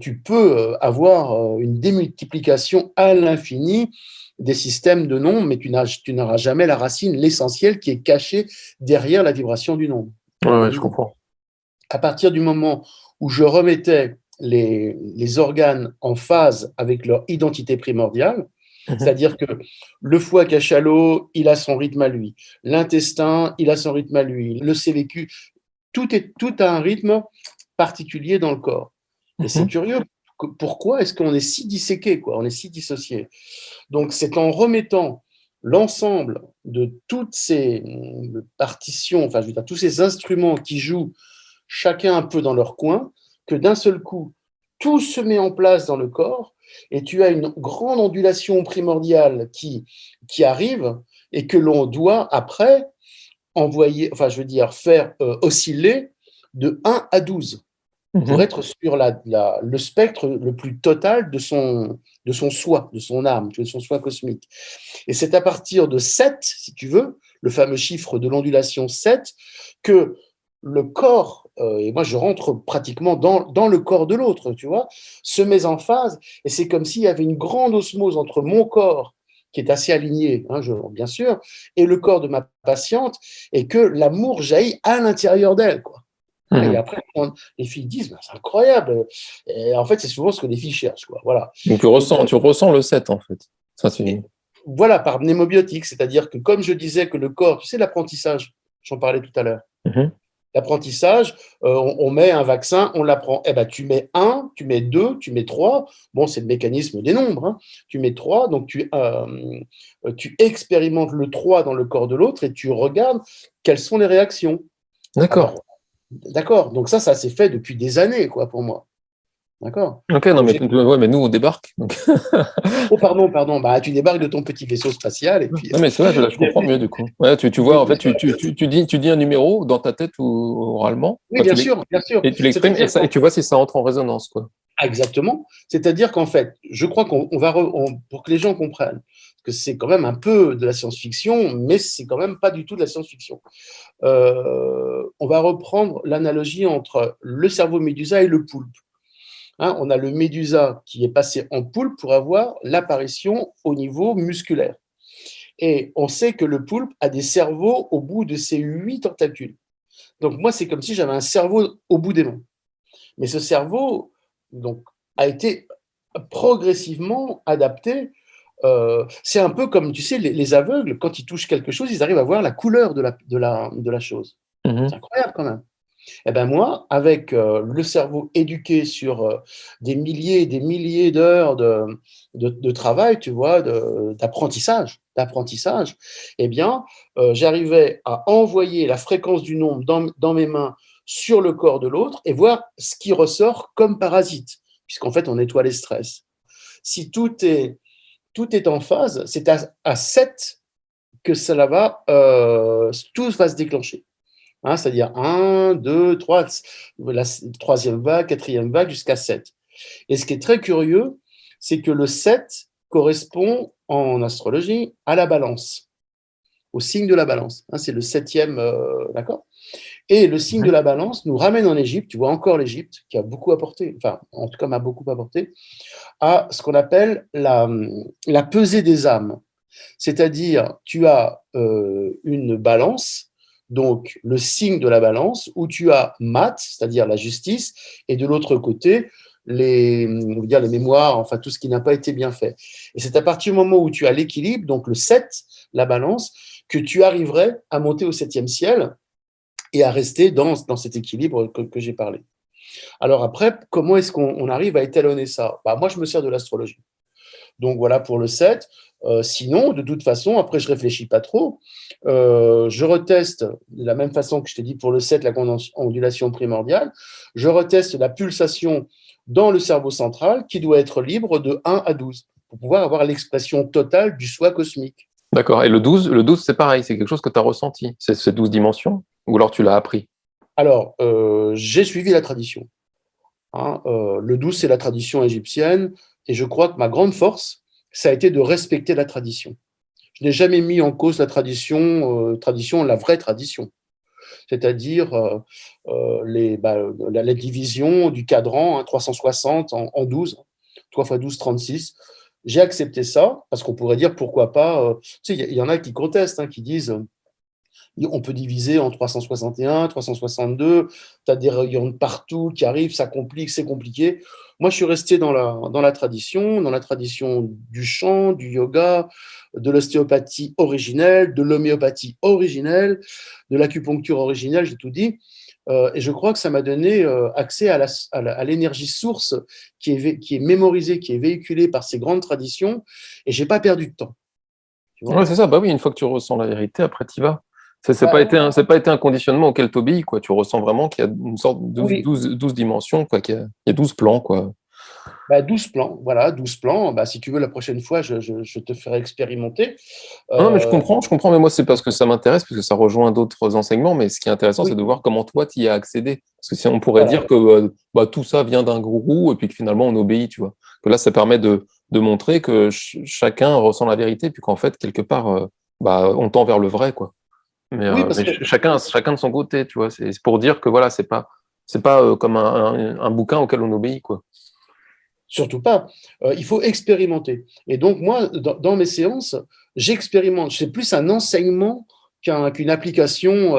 S1: tu peux avoir une démultiplication à l'infini des systèmes de nombres, mais tu n'auras jamais la racine, l'essentiel qui est caché derrière la vibration du nombre.
S5: Ouais, je comprends.
S1: À partir du moment où je remettais les organes en phase avec leur identité primordiale,
S5: Mhm.
S1: C'est-à-dire que le foie cachalot, il a son rythme à lui. L'intestin, il a son rythme à lui. Le CVQ, tout a un rythme particulier dans le corps. Et c'est
S5: Mhm.
S1: curieux. Pourquoi est-ce qu'on est si disséqué, quoi? On est si dissocié. Donc, c'est en remettant l'ensemble de toutes ces partitions, enfin, je veux dire, tous ces instruments qui jouent chacun un peu dans leur coin, que d'un seul coup, tout se met en place dans le corps et tu as une grande ondulation primordiale qui arrive et que l'on doit après envoyer, enfin, je veux dire, faire osciller de 1 à 12 pour
S5: Mhm.
S1: être sur le spectre le plus total de son soi, de son âme, de son soi cosmique. Et c'est à partir de 7, si tu veux, le fameux chiffre de l'ondulation 7, que le corps, et moi je rentre pratiquement dans le corps de l'autre, tu vois, se met en phase, et c'est comme s'il y avait une grande osmose entre mon corps, qui est assez aligné, hein, bien sûr, et le corps de ma patiente, et que l'amour jaillit à l'intérieur d'elle, quoi. Hein, et
S5: Mhm.
S1: après, les filles disent, ben, c'est incroyable. Et en fait, c'est souvent ce que les filles cherchent, quoi. Voilà.
S5: Donc
S1: Donc,
S5: tu ressens le 7 en fait. Ça, c'est...
S1: et voilà, par mnémobiotique, c'est-à-dire que comme je disais que le corps, tu sais, l'apprentissage, j'en parlais tout à l'heure.
S5: Mhm.
S1: L'apprentissage, on met un vaccin, on l'apprend. Eh ben, tu mets un, tu mets deux, tu mets trois. Bon, c'est le mécanisme des nombres. Hein. Tu mets trois, donc tu expérimentes le 3 dans le corps de l'autre et tu regardes quelles sont les réactions.
S5: D'accord.
S1: Alors, d'accord, donc ça s'est fait depuis des années, quoi, pour moi. D'accord.
S5: Ok, non,
S1: Donc,
S5: ouais, mais nous, on débarque. Donc...
S1: oh, pardon, bah, tu débarques de ton petit vaisseau spatial et puis.
S5: Non, mais c'est vrai, là, je comprends mieux du coup. Ouais, tu vois, en fait, tu dis un numéro dans ta tête ou oralement,
S1: Oui,
S5: enfin,
S1: bien sûr, bien sûr.
S5: et tu l'exprimes
S1: C'est-à-dire
S5: et tu vois si ça entre en résonance, quoi.
S1: ah, exactement. C'est-à-dire qu'en fait, je crois pour que les gens comprennent que c'est quand même un peu de la science-fiction, mais c'est quand même pas du tout de la science-fiction. On va reprendre l'analogie entre le cerveau médusa et le poulpe. Hein, on a le médusa qui est passé en poulpe pour avoir l'apparition au niveau musculaire. Et on sait que le poulpe a des cerveaux au bout de ses 8 tentacules. Donc moi, c'est comme si j'avais un cerveau au bout des mains. Mais ce cerveau donc, a été progressivement adapté. C'est un peu comme, tu sais, les aveugles, quand ils touchent quelque chose, ils arrivent à voir la couleur de la chose.
S5: Mhm.
S1: C'est incroyable quand même. Eh ben moi, avec le cerveau éduqué sur des milliers et des milliers d'heures de travail, tu vois, d'apprentissage, eh bien, j'arrivais à envoyer la fréquence du nombre dans mes mains sur le corps de l'autre et voir ce qui ressort comme parasite, puisqu'en fait, on nettoie les stress. Si tout est en phase, c'est à 7 que tout va se déclencher. Hein, c'est-à-dire 1, 2, 3, la troisième vague, quatrième vague, jusqu'à 7. Et ce qui est très curieux, c'est que le 7 correspond en astrologie à la balance, au signe de la balance. Hein, c'est le septième, d'accord. Et le signe de
S5: Mhm.
S1: la balance nous ramène en Égypte, tu vois encore l'Égypte, qui a beaucoup apporté, enfin, en tout cas m'a beaucoup apporté, à ce qu'on appelle la pesée des âmes. C'est-à-dire, tu as une balance, donc le signe de la balance, où tu as mat, c'est-à-dire la justice, et de l'autre côté, on va dire les mémoires, enfin tout ce qui n'a pas été bien fait. Et c'est à partir du moment où tu as l'équilibre, donc le 7, la balance, que tu arriverais à monter au septième ciel et à rester dans cet équilibre que j'ai parlé. Alors après, comment est-ce qu'on arrive à étalonner ça? Bah, moi, je me sers de l'astrologie. Donc voilà pour le 7. Sinon, de toute façon, après, je réfléchis pas trop. Je reteste de la même façon que je t'ai dit pour le 7, la ondulation primordiale. Je reteste la pulsation dans le cerveau central qui doit être libre de 1 à 12 pour pouvoir avoir l'expression totale du soi cosmique.
S5: D'accord. Et le 12 c'est pareil, c'est quelque chose que tu as ressenti, c'est ces 12 dimensions, ou alors tu l'as appris.
S1: Alors, j'ai suivi la tradition. Hein, le 12, c'est la tradition égyptienne et je crois que ma grande force, ça a été de respecter la tradition. Je n'ai jamais mis en cause la la vraie tradition, c'est-à-dire la division du cadran, hein, 360 en 12, 3 x 12, 36. J'ai accepté ça parce qu'on pourrait dire pourquoi pas. Tu sais, il y en a qui contestent, hein, qui disent On peut diviser en 361, 362, tu as des rayons de partout qui arrivent, ça complique, c'est compliqué. Moi, je suis resté dans la tradition du chant, du yoga, de l'ostéopathie originelle, de l'homéopathie originelle, de l'acupuncture originelle, j'ai tout dit. Et je crois que ça m'a donné accès à l'énergie source qui est mémorisée, qui est véhiculée par ces grandes traditions, et j'ai pas perdu de temps. Tu vois.
S5: Ouais, c'est ça, bah oui, une fois que tu ressens la vérité, après tu y vas. C'est
S1: Ouais.
S5: c'est pas été un conditionnement auquel tu obéis, quoi. Tu ressens vraiment qu'il y a une sorte de
S1: Oui.
S5: 12 dimensions, quoi, il y a 12 plans, quoi.
S1: 12 plans, voilà, 12 plans. Si tu veux, la prochaine fois, je te ferai expérimenter.
S5: Non, mais
S1: Euh,
S5: je comprends, mais moi, c'est parce que ça m'intéresse, parce que ça rejoint d'autres enseignements, mais ce qui est intéressant, c'est
S1: oui,
S5: de voir comment toi, tu y as accédé. Parce que si on pourrait
S1: voilà.
S5: dire que tout ça vient d'un gourou, et puis que finalement, on obéit, tu vois. Que là, ça permet de montrer que chacun ressent la vérité, puis qu'en fait, quelque part, on tend vers le vrai, quoi.
S1: Oui, parce
S5: Mais
S1: que
S5: chacun de son côté, tu vois. C'est pour dire que voilà, c'est pas comme un bouquin auquel on obéit, quoi.
S1: surtout pas. Il faut expérimenter. Et donc, moi, dans mes séances, j'expérimente. C'est plus un enseignement qu'une application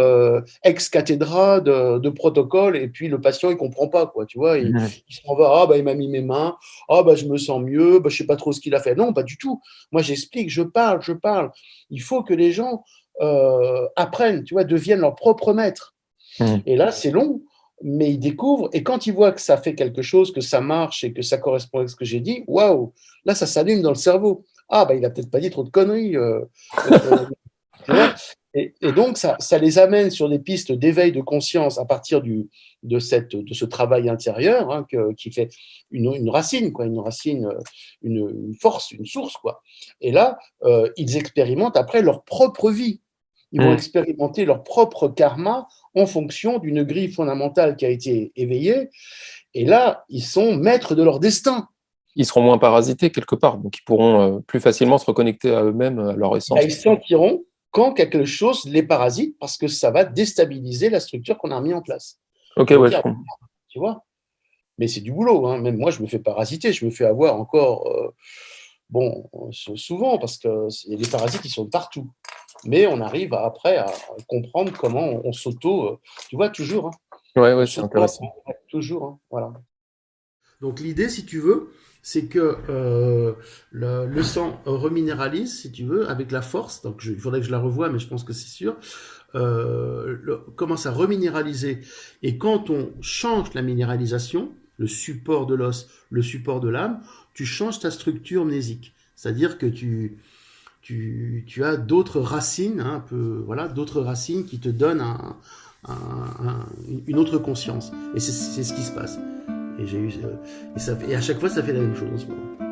S1: ex cathedra de protocole. Et puis, le patient, il comprend pas, quoi. Tu vois,
S5: Mhm.
S1: il s'en va. Il m'a mis mes mains. Je me sens mieux. Je sais pas trop ce qu'il a fait. Non, pas du tout. Moi, j'explique, je parle, je parle. Il faut que les gens apprennent, tu vois, deviennent leur propre maître.
S5: Mhm.
S1: Et là, c'est long, mais ils découvrent. Et quand ils voient que ça fait quelque chose, que ça marche et que ça correspond à ce que j'ai dit, waouh, là, ça s'allume dans le cerveau. Il a peut-être pas dit trop de conneries, notre ami. Tu vois. Et donc, ça les amène sur des pistes d'éveil de conscience à partir de ce travail intérieur, hein, qui fait une racine, quoi, une racine, une force, une source, quoi. Et là, ils expérimentent après leur propre vie. Ils vont
S5: Mhm.
S1: expérimenter leur propre karma en fonction d'une grille fondamentale qui a été éveillée. Et là, ils sont maîtres de leur destin.
S5: Ils seront moins parasités quelque part, donc ils pourront plus facilement se reconnecter à eux-mêmes, à leur essence.
S1: Ils sentiront quand quelque chose les parasite parce que ça va déstabiliser la structure qu'on a mis en place.
S5: Ok,
S1: Ils vont
S5: ouais, je
S1: dire,
S5: comprends.
S1: tu vois, mais c'est du boulot. Hein. Même moi, je me fais parasiter, je me fais avoir encore, souvent parce qu'il y a des parasites qui sont partout. Mais on arrive après à comprendre comment on s'auto, tu vois, toujours. Hein,
S5: Ouais,
S1: on
S5: ouais, c'est
S1: s'auto
S5: intéressant.
S1: toujours. Hein, voilà. Donc l'idée, si tu veux, c'est que le sang reminéralise, si tu veux, avec la force. Donc il faudrait que je la revoie, mais je pense que c'est sûr. Commence à reminéraliser. Et quand on change la minéralisation, le support de l'os, le support de l'âme, tu changes ta structure mnésique. C'est-à-dire que tu as d'autres racines, hein, un peu, voilà, d'autres racines qui te donnent une autre conscience. Et c'est ce qui se passe. Et à chaque fois, ça fait la même chose en ce moment.